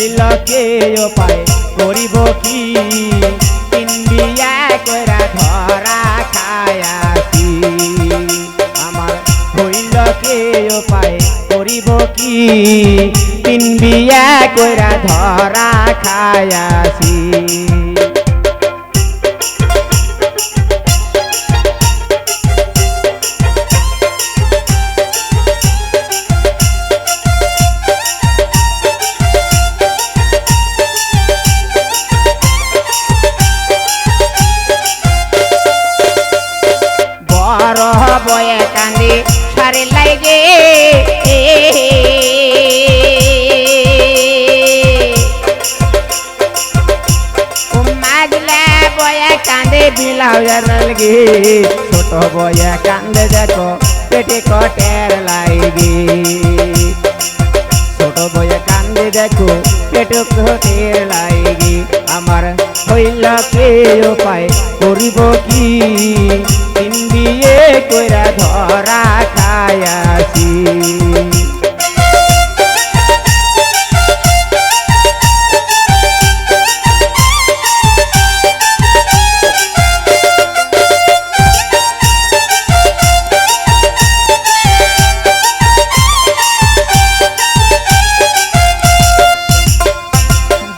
হইল কে উপায় করিব কি তিন বিয়া কইরা ধরা খায়াছি আমার হইল কে উপায় করিব কি তিন বিয়া কইরা ধরা খায়াছি বয়ে কান্দি সারে লাগে মাজলে বয়ে কান্দে বিলাউজার লাগে ছোট বয়ে কান্দে দেখো পেটে কটের লাগে ছোট বয়ে কান্দে দেখো পেটে কটের লাগে আমার হইল কে উপায় করিব কি তিন বিয়ে কইরা ধরা খায়াছি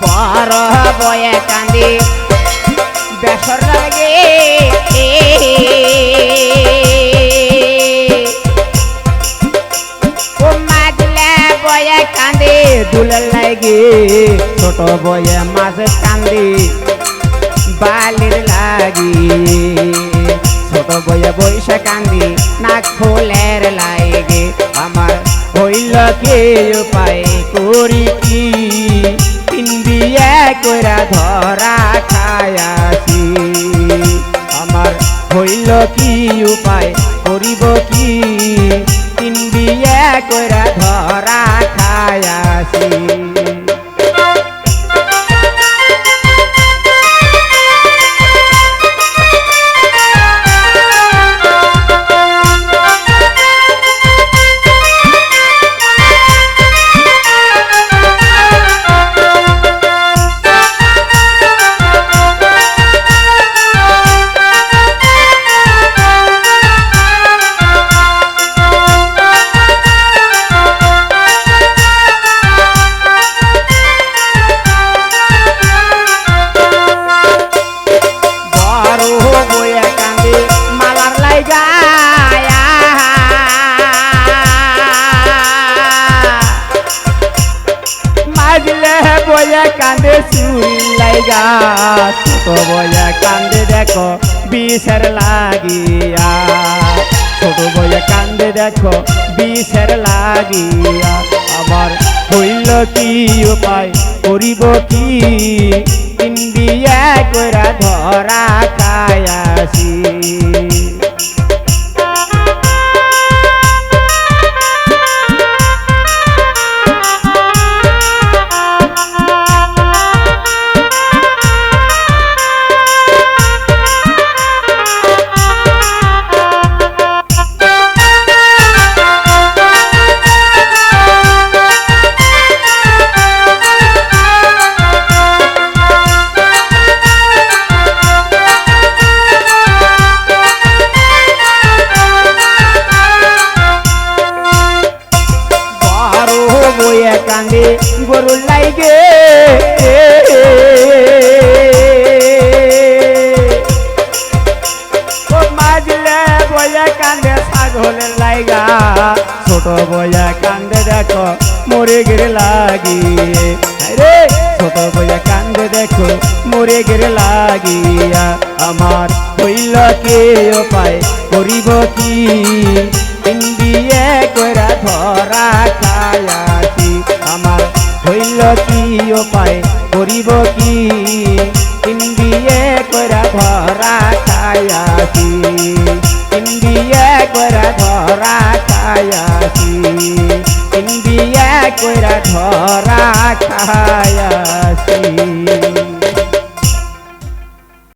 বড় বয়ে কান্দি বেসর লাগে কান্দে দুলার লাগে ছোট বয়ে মাছ কান্দি বালির লাগি ছোট বয়ে বৈশা কান্দি নাক ফুলের লাগে আমার হইল কে উপায় করি কি তিন বিয়া কইরা ধরা খায়াছি আমার হইল কি উপায় করিব কি তিন বিয়া কইরা ধরা খায়াছি বয়া কান্দে চুরি লাইগা ছোট বয়া কান্দে দেখো বিষের লাগিয়া ছোট বয়া কান্দে দেখো বিষের লাগিয়া আমার হইল কি উপায় করিব কি তিন বিয়া কইরা ধরা খায়াছি কান্দে গরু লাইগে মাজলে বয়া কান্দে ছাগলের লাইগা ছোট বয়া কান্দে দেখো মরে গেরে লাগি রে ছোট বয়া কান্দে দেখো মরে গেরে লাগিয়া আমার হইল কে উপায় করিব কি তিন বিয়ে কইরা ধরা খায়াছি আমার হইল কি উপায় করিব কি তিন বিয়ে কইরা ধরা খায়াছি তিন বিয়ে কইরা ধরা খায়াছি তিন বিয়ে কইরা ধরা খায়াছি।